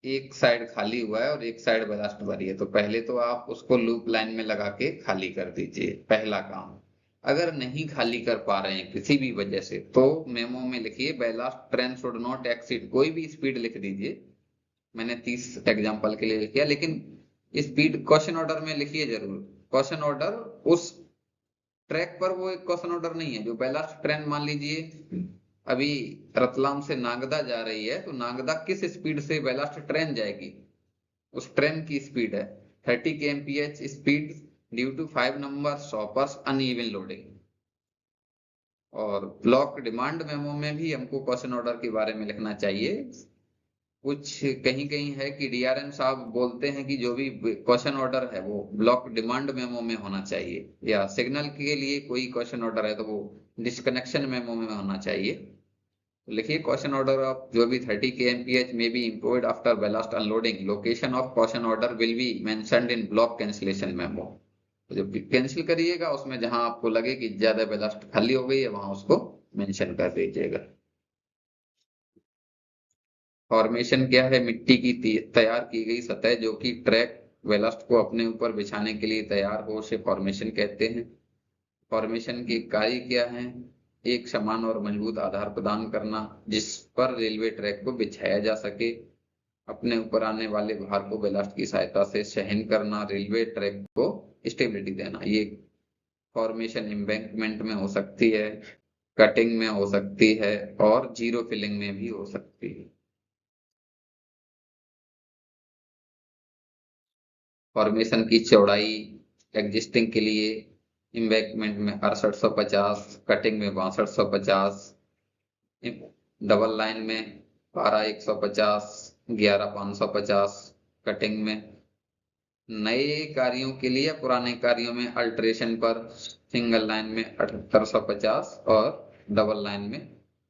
एक साइड खाली हुआ है और एक साइड बैलास्ट भरी है, तो पहले तो आप उसको लूप लाइन में लगा के खाली कर दीजिए, पहला काम। अगर नहीं खाली कर पा रहे हैं किसी भी वजह से तो मेमो में लिखिए ballast train should not exceed, कोई भी स्पीड लिख दीजिए। मैंने 30 एग्जांपल के लिए किया, लेकिन स्पीड क्वेश्चन ऑर्डर में लिखिए जरूर। क्वेश्चन ऑर्डर उस ट्रैक पर वो एक क्वेश्चन ऑर्डर नहीं है। जो बैलास्ट ट्रेन मान लीजिए अभी रतलाम से नागदा जा रही है, तो नागदा किस स्पीड से बैलास्ट ट्रेन जाएगी, उस ट्रेन की स्पीड है 30 kmph speed due to 5 number shoppers uneven loading. और ब्लॉक डिमांड मेमो में भी हमको क्वेश्चन ऑर्डर के बारे में लिखना चाहिए। कुछ कहीं कहीं है कि डीआरएम साहब बोलते हैं कि जो भी क्वेश्चन ऑर्डर है वो ब्लॉक डिमांड मेमो में होना चाहिए, या सिग्नल के लिए कोई क्वेश्चन ऑर्डर है तो वो डिस्कनेक्शन मेमो में होना चाहिए। तो लिखिए क्वेश्चन ऑर्डर ऑफ जो भी 30 kmph में be employed after ballast unloading, location of question order will be mentioned in block cancellation memo. तो जब कैंसिल करिएगा उसमें जहां आपको लगे कि ज्यादा बैलास्ट खाली हो गई है वहां उसको मेंशन कर दीजिएगा। फॉर्मेशन क्या है, मिट्टी की तैयार की गई सतह जो कि ट्रैक बैलास्ट को अपने ऊपर बिछाने के लिए तैयार हो उसे फॉर्मेशन कहते हैं। फॉर्मेशन की इकाई क्या है, एक समान और मजबूत आधार प्रदान करना जिस पर रेलवे ट्रैक को बिछाया जा सके, अपने ऊपर आने वाले भार को बैलास्ट की सहायता से सहन करना, रेलवे ट्रैक को स्टेबिलिटी देना। ये फॉर्मेशन एम्बैंकमेंट में हो सकती है, कटिंग में हो सकती है और जीरो फिलिंग में भी हो सकती है। फॉर्मेशन की चौड़ाई एग्जिस्टिंग के लिए एम्बैंकमेंट में 6850, कटिंग में 6250, डबल लाइन में 12150, 11550, कटिंग में। नए कार्यों के लिए पुराने कार्यों में अल्ट्रेशन पर सिंगल लाइन में 7850 और डबल लाइन में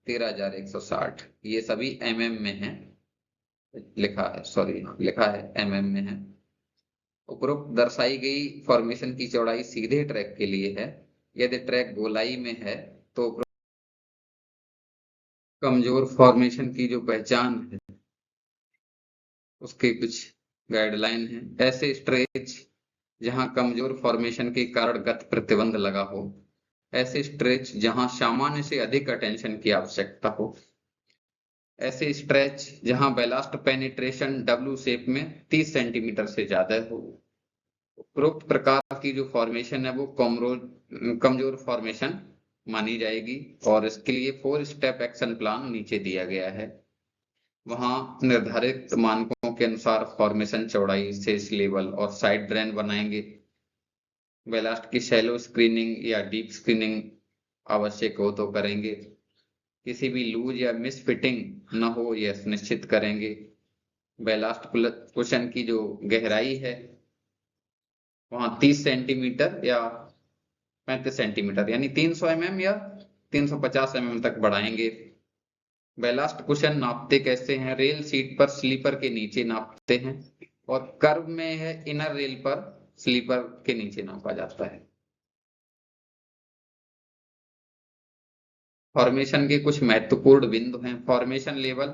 13160। ये सभी एमएम में है, लिखा है, सॉरी लिखा है एमएम में है। उपरोक्त दर्शाई गई फॉर्मेशन की चौड़ाई सीधे ट्रैक के लिए है। यदि ट्रैक गोलाई में है तो कमजोर फॉर्मेशन की जो पहचान है उसके कुछ गाइडलाइन है। ऐसे स्ट्रेच जहां कमजोर फॉर्मेशन के कारण गति प्रतिबंध लगा हो, ऐसे स्ट्रेच जहां सामान्य से अधिक अटेंशन की आवश्यकता हो, ऐसे स्ट्रेच जहां बैलास्ट पेनिट्रेशन डब्ल्यू शेप में 30 सेंटीमीटर से ज्यादा हो। उपरोक्त प्रकार की जो फॉर्मेशन है वो कमजोर फॉर्मेशन मानी जाएगी, और इसके लिए 4 स्टेप एक्शन प्लान नीचे दिया गया है। वहां निर्धारित मानकों के अनुसार फॉर्मेशन चौड़ाई से लेवल और साइड ड्रेन बनाएंगे। बैलास्ट की शैलो स्क्रीनिंग या डीप स्क्रीनिंग आवश्यक हो तो करेंगे। किसी भी लूज या मिस फिटिंग न हो यह सुनिश्चित करेंगे। बैलास्ट कुशन की जो गहराई है वहां 30 सेंटीमीटर या 35 सेंटीमीटर यानी 300 mm या 350 mm तक बढ़ाएंगे। बैलास्ट कुशन नापते कैसे हैं, रेल सीट पर स्लीपर के नीचे नापते हैं, और कर्व में है इनर रेल पर स्लीपर के नीचे नापा जाता है। फॉर्मेशन के कुछ महत्वपूर्ण बिंदु हैं। Formation level,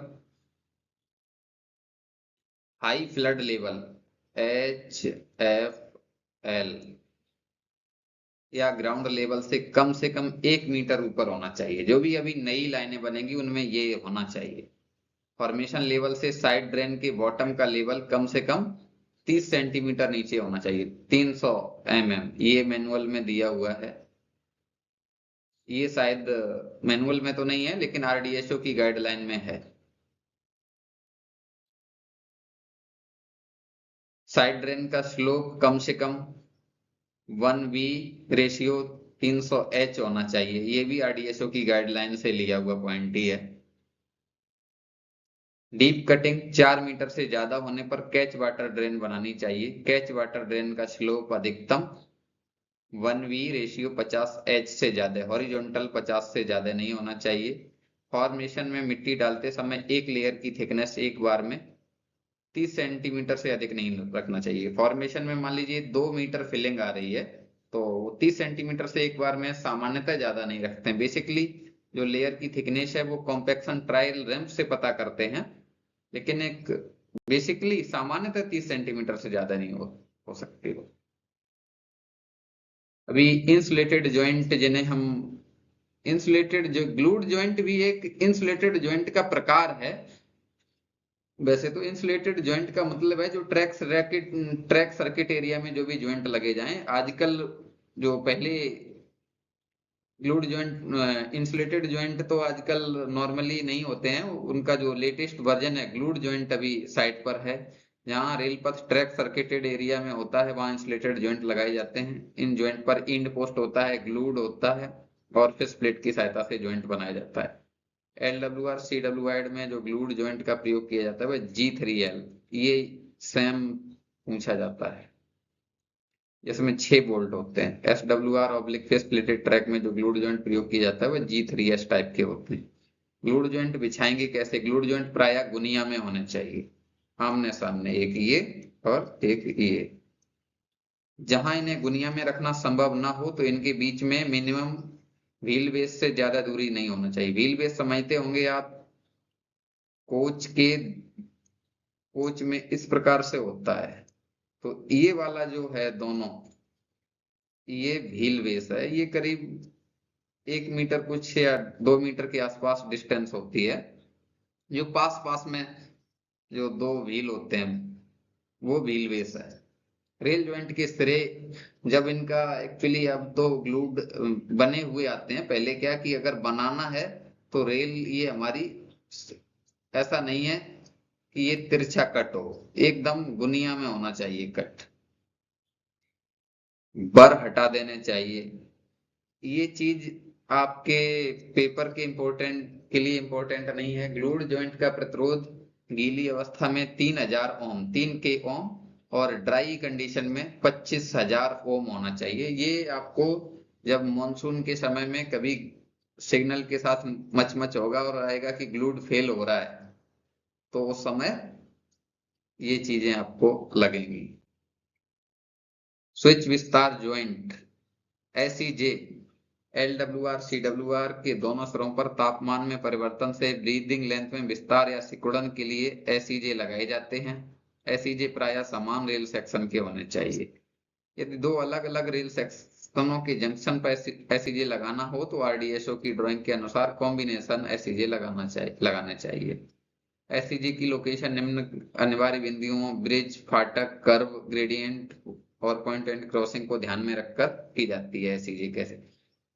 high flood level HFL या ग्राउंड लेवल से कम 1 मीटर ऊपर होना चाहिए। जो भी अभी नई लाइनें बनेंगी उनमें ये होना चाहिए। फॉर्मेशन लेवल से साइड ड्रेन के बॉटम का लेवल कम से कम 30 सेंटीमीटर नीचे होना चाहिए, 300 mm। ये मैनुअल में दिया हुआ है, ये शायद मैनुअल में तो नहीं है लेकिन आरडीएसओ की गाइडलाइन में है। साइड ड्रेन का स्लोप कम से कम 1V रेशियो 300H होना चाहिए, ये भी आरडीएसओ की गाइडलाइन से लिया हुआ पॉइंट ही है। डीप कटिंग 4 मीटर से ज्यादा होने पर कैच वाटर ड्रेन बनानी चाहिए। कैच वाटर ड्रेन का स्लोप अधिकतम 1V रेशियो 50H से ज्यादा, हॉरिजॉन्टल 50 से ज्यादा नहीं होना चाहिए। फॉर्मेशन में मिट्टी डालते समय एक लेयर की थिकनेस एक बार में 30 सेंटीमीटर से अधिक नहीं रखना चाहिए। फॉर्मेशन में मान लीजिए 2 मीटर फिलिंग आ रही है तो 30 सेंटीमीटर से एक बार में सामान्यतः ज्यादा नहीं रखते हैं। बेसिकली जो लेयर की थिकनेस है वो कॉम्पैक्शन ट्रायल रैंप से पता करते हैं, लेकिन एक बेसिकली सामान्यतः 30 सेंटीमीटर से ज्यादा नहीं हो सकती हो। अभी इंसुलेटेड जॉइंट जिन्हें हम इंसुलेटेड जो ग्लूड जॉइंट भी एक इंसुलेटेड जॉइंट का प्रकार है। वैसे तो इंसुलेटेड जॉइंट का मतलब है जो ट्रैक सर्किट एरिया में जो भी जॉइंट लगे जाएं। आजकल जो पहले ग्लूड जॉइंट इंसुलेटेड जॉइंट तो आजकल नॉर्मली नहीं होते हैं, उनका जो लेटेस्ट वर्जन है ग्लूड जॉइंट अभी साइट पर है। जहां रेल पथ ट्रैक सर्किटेड एरिया में होता है वहां इंसुलेटेड जॉइंट लगाए जाते हैं। इन जॉइंट पर इंड पोस्ट होता है, ग्लूड होता है और फिर स्प्लिट की सहायता से जॉइंट बनाया जाता है। LWR CWR में जो ग्लूड जॉइंट का प्रयोग किया जाता है वह G3L, ये सेम पूछा जाता है, जिसमें 6 बोल्ट होते हैं। SWR फेस प्लेटेड ट्रैक में जो ग्लूड जॉइंट प्रयोग किया जाता है वह G3S टाइप के होते हैं। ग्लूड जॉइंट बिछाएंगे कैसे? ग्लूड जॉइंट प्रायः गुनिया में होने चाहिए, आमने सामने, एक ये और एक ये। जहां इन्हें गुनिया में रखना संभव ना हो तो इनके बीच में मिनिमम व्हील बेस से ज्यादा दूरी नहीं होना चाहिए। व्हील बेस समझते होंगे आप, कोच में इस प्रकार से होता है, तो ये वाला जो है दोनों, ये व्हील बेस है। ये करीब 1 मीटर कुछ या 2 मीटर के आसपास डिस्टेंस होती है। जो पास पास में जो दो व्हील होते हैं वो व्हील बेस है। रेल जॉइंट के सिरे जब इनका एक्चुअली अब तो ग्लूड बने हुए आते हैं, पहले क्या कि अगर बनाना है तो रेल ये हमारी ऐसा नहीं है कि ये तिरछा कट हो, एकदम गुनिया में होना चाहिए कट, बर हटा देने चाहिए। ये चीज आपके पेपर के इंपोर्टेंट के लिए इंपॉर्टेंट नहीं है। ग्लूड जॉइंट का प्रतिरोध गीली अवस्था में 3000 ओम 3 k ओम और ड्राई कंडीशन में 25,000 ओम होना चाहिए। ये आपको जब मॉनसून के समय में कभी सिग्नल के साथ मचमच होगा और आएगा कि ग्लूड फेल हो रहा है तो उस समय ये चीजें आपको लगेंगी। स्विच विस्तार जॉइंट SEJ LWR CWR के दोनों सिरों पर तापमान में परिवर्तन से ब्रीदिंग लेंथ में विस्तार या सिकुड़न के लिए SEJ लगाए जाते हैं। SEJ प्रायः समान रेल सेक्शन के होने चाहिए। यदि दो अलग अलग रेल सेक्शनों के जंक्शन पर SEJ लगाना हो तो आरडीएसओ की ड्राइंग के अनुसार कॉम्बिनेशन SEJ लगाना चाहिए। SEJ की लोकेशन निम्न अनिवार्य बिंदुओं ब्रिज, फाटक, कर्व, ग्रेडियंट और पॉइंट एंड क्रॉसिंग को ध्यान में रखकर की जाती है। SEJ कैसे?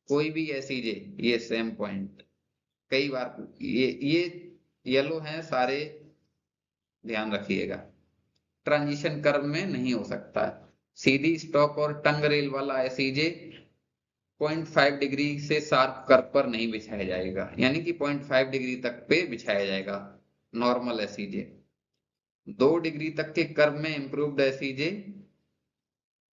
कोई भी SEJ, ये सेम पॉइंट कई बार ये येलो हैं सारे, ध्यान रखिएगा। ट्रांजिशन कर्व में नहीं हो सकता है। सीधी स्टॉक और टंग रेल वाला SEJ 0.5 डिग्री से शार्प कर्व पर नहीं बिछाया जाएगा, यानी कि 0.5 डिग्री तक पे बिछाया जाएगा नॉर्मल SEJ। 2 डिग्री तक के कर्व में इंप्रूव्ड SEJ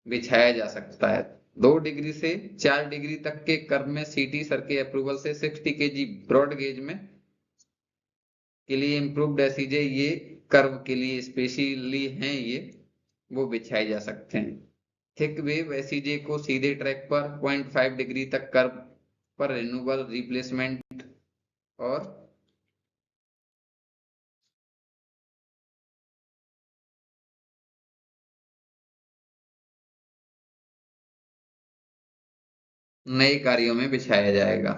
बिछाया जा सकता है। 2 डिग्री से 4 डिग्री तक के कर्व में CT सर के अप्रूवल से 60 kg ब्रॉड गेज में के लिए इंप्रूव्ड SEJ, ये कर्व के लिए स्पेशली हैं, ये वो बिछाए जा सकते हैं। थिक वेव SEJ को सीधे ट्रैक पर 0.5 डिग्री तक कर्व पर रिन्यूएबल रिप्लेसमेंट और नए कार्यों में बिछाया जाएगा।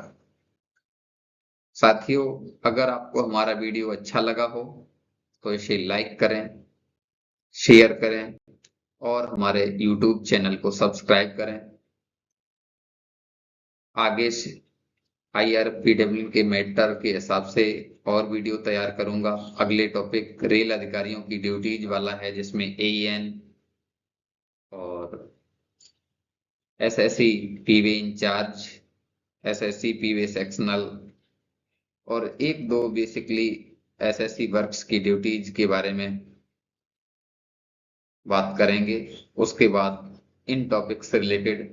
साथियों, अगर आपको हमारा वीडियो अच्छा लगा हो तो इसे लाइक करें, शेयर करें और हमारे YouTube चैनल को सब्सक्राइब करें। आगे से IRPW के मैटर के हिसाब से और वीडियो तैयार करूंगा। अगले टॉपिक रेल अधिकारियों की ड्यूटीज वाला है, जिसमें AN और SSC पीवे इंचार्ज, SSC पीवे सेक्शनल और एक दो बेसिकली SSC वर्क्स की ड्यूटीज के बारे में बात करेंगे। उसके बाद इन टॉपिक से रिलेटेड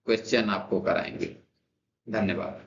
क्वेश्चन आपको कराएंगे। धन्यवाद।